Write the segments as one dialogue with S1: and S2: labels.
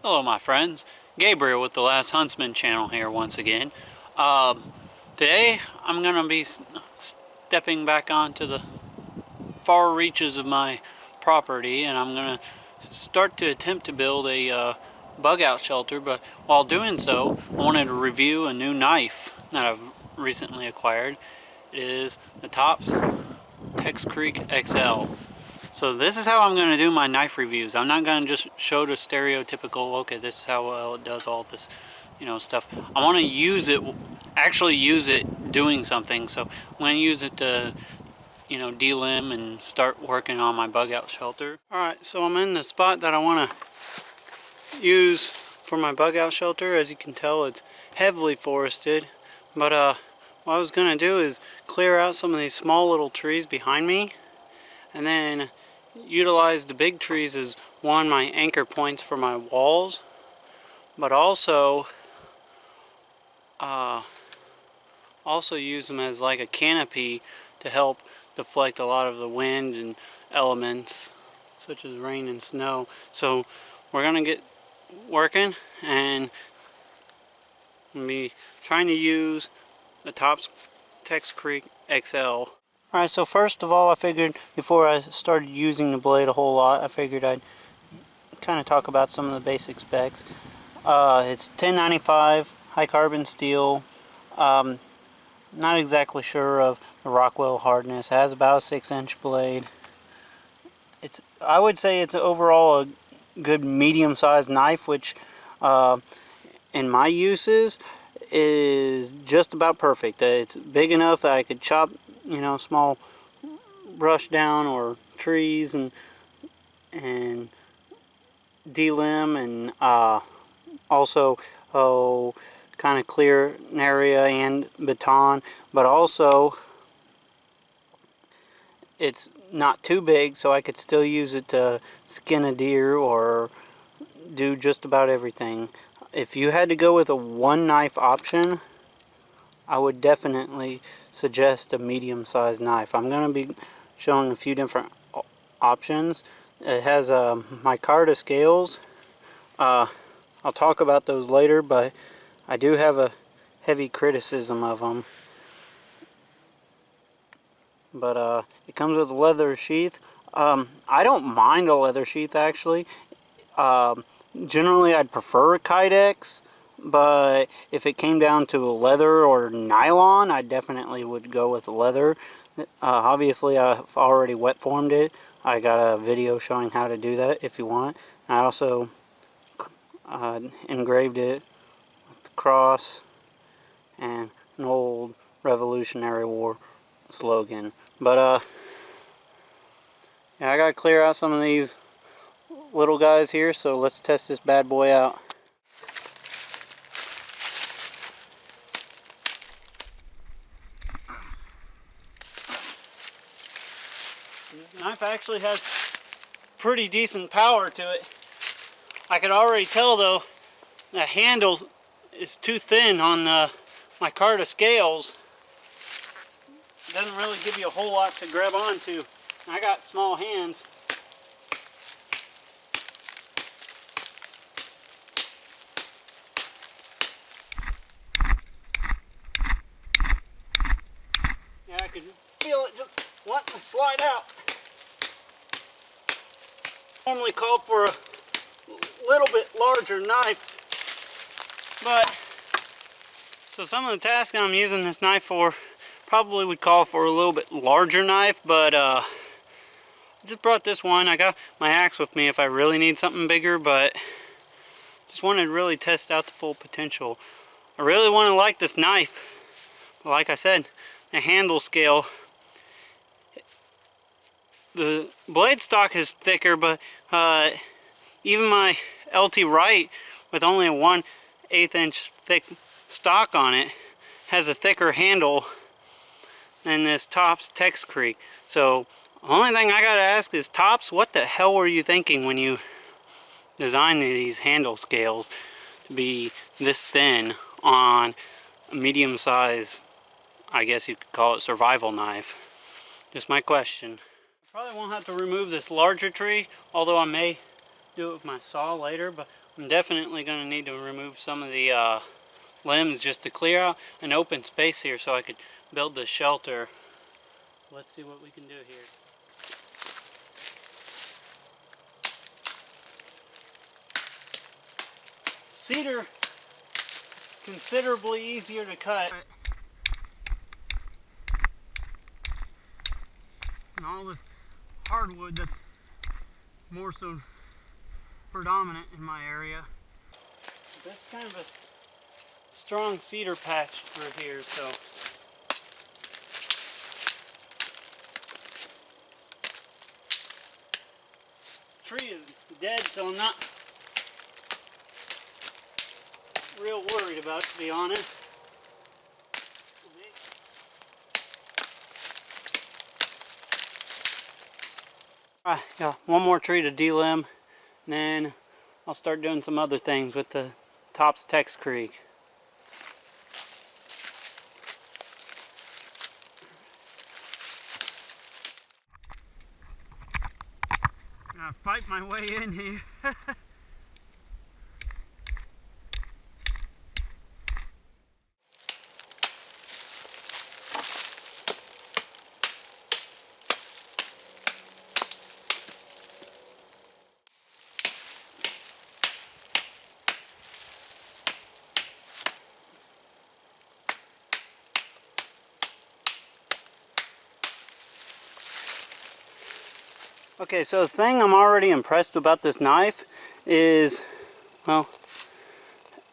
S1: Hello my friends, Gabriel with the Last Huntsman channel here once again. Today I'm going to be stepping back onto the far reaches of my property, and I'm going to start to attempt to build a bug out shelter, but while doing so I wanted to review a new knife that I've recently acquired. It is the Tops Tex Creek XL. So this is how I'm going to do my knife reviews. I'm not going to just show the stereotypical, okay, this is how well it does all this, stuff. I want to use it, actually use it doing something. So I'm going to use it to, delimb and start working on my bug out shelter. Alright, so I'm in the spot that I want to use for my bug out shelter. As you can tell, it's heavily forested. But what I was going to do is clear out some of these small little trees behind me, and then utilize the big trees as my anchor points for my walls, but also use them as like a canopy to help deflect a lot of the wind and elements such as rain and snow. So we're gonna get working, and I'm be trying to use the Tops Tex Creek XL. Alright, so first of all, I figured before I started using the blade a whole lot, I figured I'd kind of talk about some of the basic specs. It's 1095 high carbon steel. Not exactly sure of the Rockwell hardness. It has about a 6-inch blade. I would say it's overall a good medium-sized knife, which in my uses is just about perfect. It's big enough that I could chop small brush down or trees and delimb, and also kind of clear an area and baton, but also it's not too big, so I could still use it to skin a deer or do just about everything. If you had to go with a one knife option, I would definitely suggest a medium-sized knife. I'm going to be showing a few different options. It has micarta scales. I'll talk about those later, but I do have a heavy criticism of them. But it comes with a leather sheath. I don't mind a leather sheath, actually. Generally, I'd prefer a Kydex. But if it came down to leather or nylon, I definitely would go with leather. Obviously, I've already wet formed it. I got a video showing how to do that if you want. I also engraved it with the cross and an old Revolutionary War slogan. But yeah, I gotta clear out some of these little guys here, so let's test this bad boy out. This knife actually has pretty decent power to it. I could already tell though the handle is too thin on the micarta scales. It doesn't really give you a whole lot to grab onto. I got small hands. Yeah, I could feel it just wanting to slide out. Normally called for a little bit larger knife, but so some of the tasks I'm using this knife for probably would call for a little bit larger knife, but I just brought this one. I got my axe with me if I really need something bigger, but just wanted to really test out the full potential. I really want to like this knife, but like I said, the handle scale, the blade stock is thicker, but even my LT Right with only a 1/8 inch thick stock on it has a thicker handle than this Tops Tex Creek. So the only thing I gotta ask is, Tops, what the hell were you thinking when you designed these handle scales to be this thin on a medium size, I guess you could call it, survival knife? Just my question. Probably won't have to remove this larger tree, although I may do it with my saw later, but I'm definitely going to need to remove some of the limbs just to clear out an open space here so I could build this shelter. Let's see what we can do here. Cedar, considerably easier to cut. And all this hardwood that's more so predominant in my area. That's kind of a strong cedar patch through here, so the tree is dead, so I'm not real worried about it, to be honest. Alright, got one more tree to delimb, and then I'll start doing some other things with the Tops Tex Creek. I'm gonna fight my way in here. Okay, so the thing I'm already impressed about this knife is, well,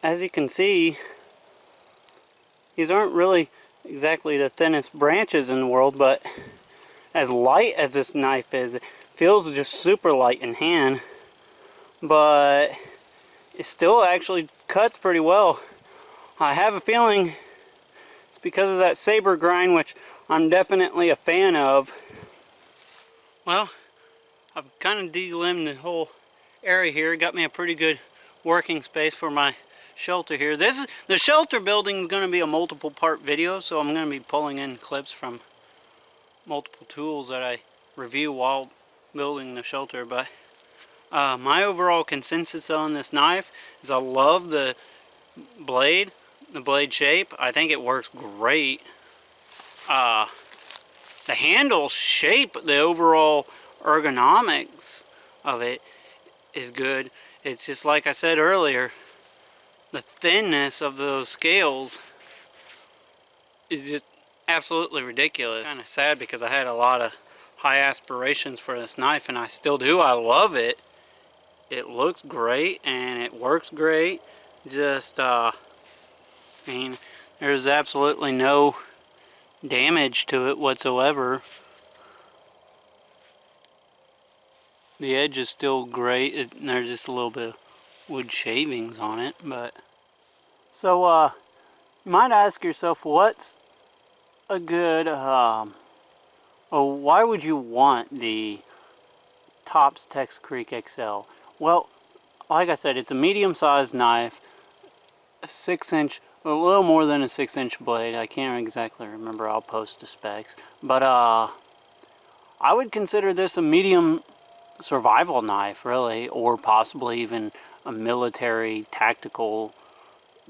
S1: as you can see, these aren't really exactly the thinnest branches in the world, but as light as this knife is, it feels just super light in hand, but it still actually cuts pretty well. I have a feeling it's because of that saber grind, which I'm definitely a fan of. Well, I've kind of delimbed the whole area here. It got me a pretty good working space for my shelter here. The shelter building is going to be a multiple part video, so I'm going to be pulling in clips from multiple tools that I review while building the shelter. But my overall consensus on this knife is I love the blade shape. I think it works great. The handle shape, the overall ergonomics of it is good. It's just like I said earlier, the thinness of those scales is just absolutely ridiculous. Kind of sad because I had a lot of high aspirations for this knife, and I still do. I love it. It looks great and it works great. Just I mean, there's absolutely no damage to it whatsoever. The edge is still great, and there's just a little bit of wood shavings on it, but so you might ask yourself, what's a good why would you want the Tops Tex Creek XL? Well, like I said, it's a medium-sized knife, a 6-inch, a little more than a 6-inch blade. I can't exactly remember. I'll post the specs, but I would consider this a medium survival knife, really, or possibly even a military tactical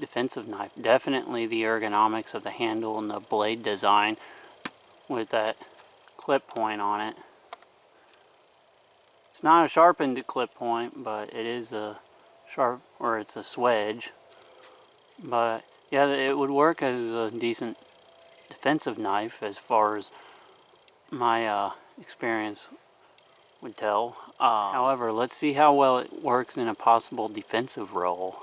S1: defensive knife. Definitely the ergonomics of the handle and the blade design with that clip point on it. It's not a sharpened clip point, but it is a sharp, or it's a swedge. But yeah, it would work as a decent defensive knife as far as my experience would tell. However, let's see how well it works in a possible defensive role.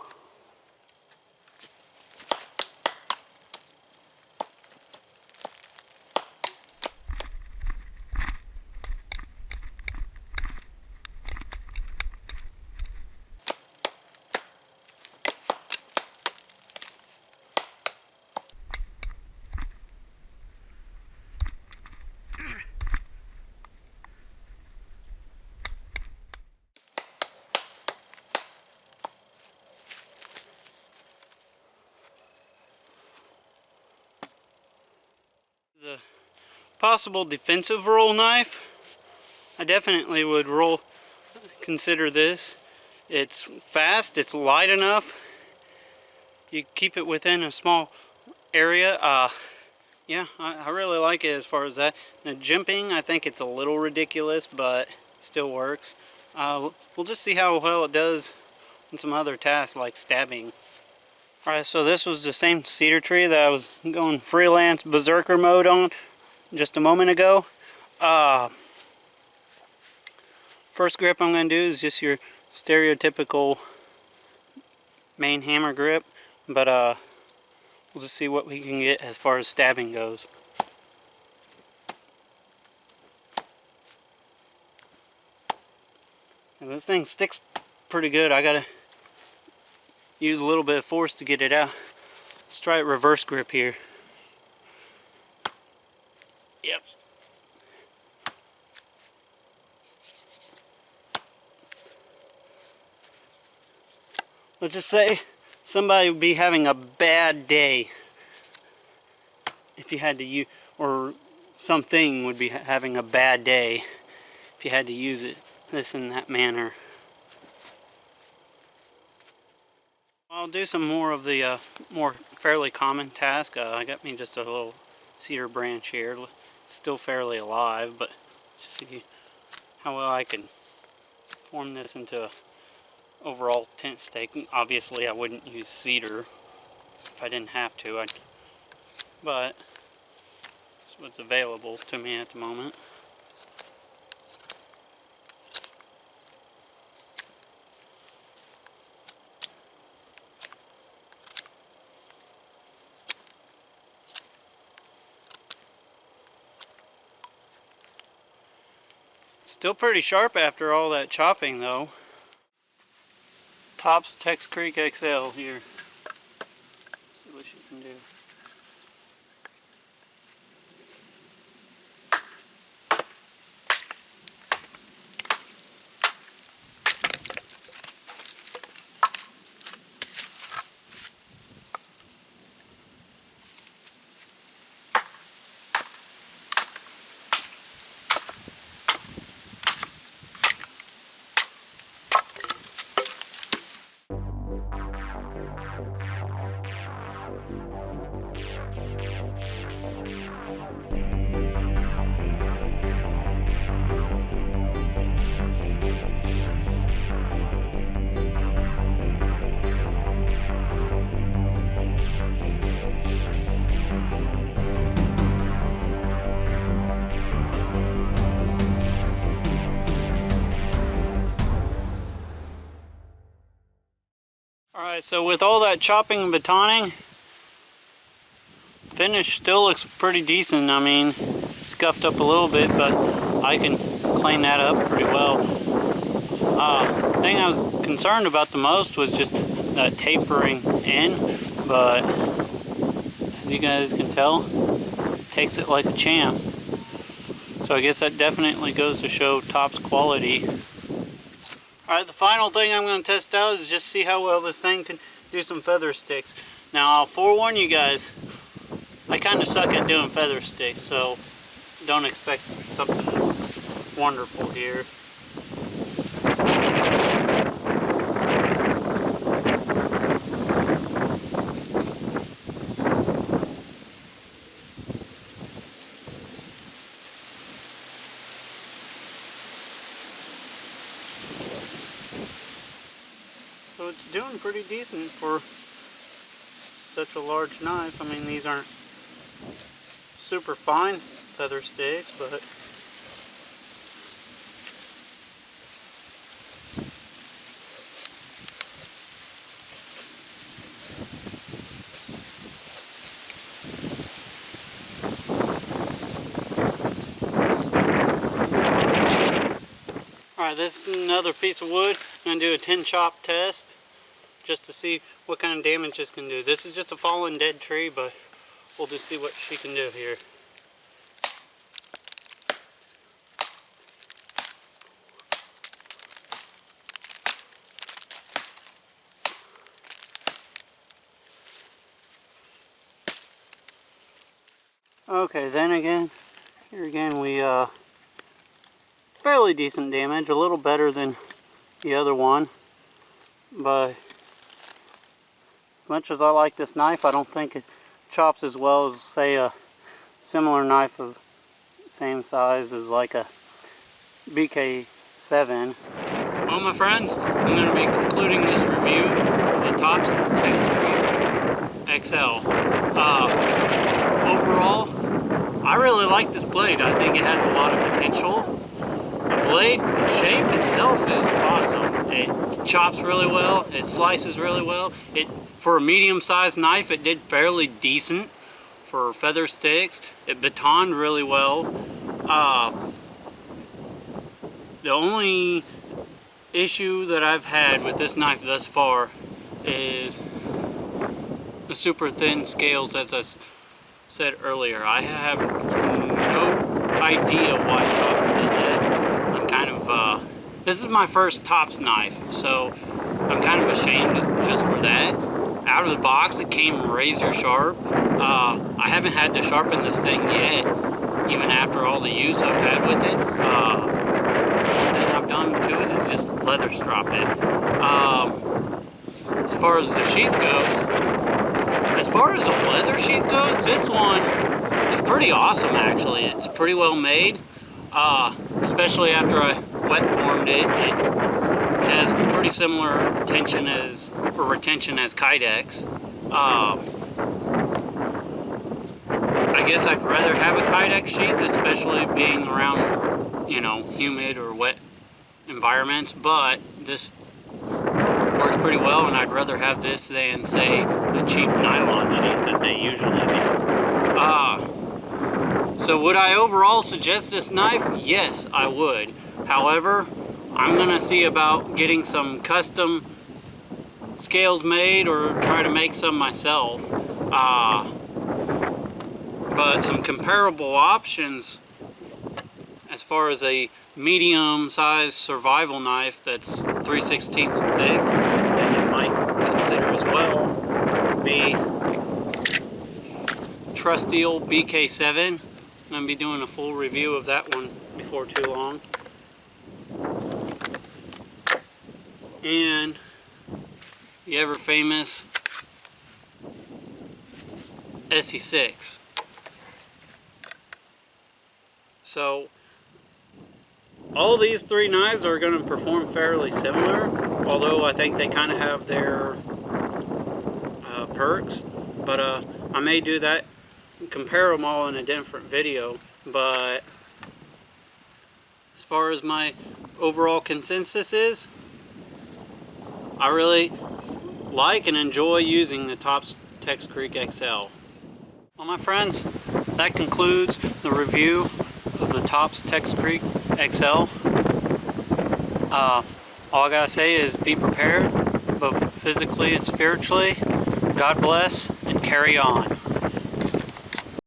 S1: A possible defensive roll knife, I definitely would consider this. It's fast, it's light enough. You keep it within a small area. Yeah, I really like it as far as that. Now, jimping, I think it's a little ridiculous, but still works. We'll just see how well it does in some other tasks like stabbing. Alright, so this was the same cedar tree that I was going freelance berserker mode on just a moment ago. First grip I'm going to do is just your stereotypical main hammer grip, but we'll just see what we can get as far as stabbing goes. And this thing sticks pretty good. I gotta use a little bit of force to get it out. Let's try it reverse grip here. Yep. Let's just say somebody would be having a bad day if you had to use, or something would be having a bad day if you had to use it this in that manner. I'll do some more of the more fairly common task. I got me just a little cedar branch here. It's still fairly alive, but just see how well I can form this into a overall tent stake. Obviously I wouldn't use cedar if I didn't have to, but it's what's available to me at the moment. Still pretty sharp after all that chopping though. Tops Tex Creek XL here. See what she can do. Alright, so with all that chopping and batoning, finish still looks pretty decent. I mean, scuffed up a little bit, but I can clean that up pretty well. The thing I was concerned about the most was just that tapering in, but as you guys can tell, it takes it like a champ. So I guess that definitely goes to show Top's quality. Alright, the final thing I'm going to test out is just see how well this thing can do some feather sticks. Now, I'll forewarn you guys, I kind of suck at doing feather sticks, so don't expect something wonderful here. So it's doing pretty decent for such a large knife. I mean, these aren't super fine feather sticks, but alright, this is another piece of wood. I'm going to do a 10 chop test just to see what kind of damage this can do. This is just a fallen dead tree, but we'll just see what she can do here. Okay, then again, here again we fairly decent damage, a little better than the other one. but as much as I like this knife, I don't think it chops as well as, say, a similar knife of same size as like a BK7. Well, my friends, I'm going to be concluding this review of the Tops Tex Creek XL. Overall, I really like this blade. I think it has a lot of potential. The blade shape itself is awesome. It chops really well. It slices really well. For a medium-sized knife, it did fairly decent for feather sticks. It batoned really well. The only issue that I've had with this knife thus far is the super thin scales, as I said earlier. I have no idea why Tops did that. I'm kind of, this is my first Tops knife, so I'm kind of ashamed just for that. Out of the box, it came razor sharp. I haven't had to sharpen this thing yet, even after all the use I've had with it. One thing I've done to it is just leather strop it. As far as the sheath goes, as far as a leather sheath goes, this one is pretty awesome actually. It's pretty well made, especially after I wet formed it. It has pretty similar tension as, or retention as Kydex. I guess I'd rather have a Kydex sheath, especially being around, you know, humid or wet environments, but this works pretty well, and I'd rather have this than, say, a cheap nylon sheath that they usually do. So would I overall suggest this knife? Yes, I would. However, I'm gonna see about getting some custom scales made or try to make some myself. But some comparable options as far as a medium-sized survival knife that's 3/16 thick that you might consider as well be trusty old BK7. I'm going to be doing a full review of that one before too long. And the ever famous SE6. So all these three knives are going to perform fairly similar, although I think they kind of have their perks. But I may do that, compare them all in a different video. But as far as my overall consensus is, I really like and enjoy using the Tops Tex Creek XL. Well, my friends, that concludes the review of the Tops Tex Creek XL. All I gotta say is be prepared, both physically and spiritually. God bless, and carry on.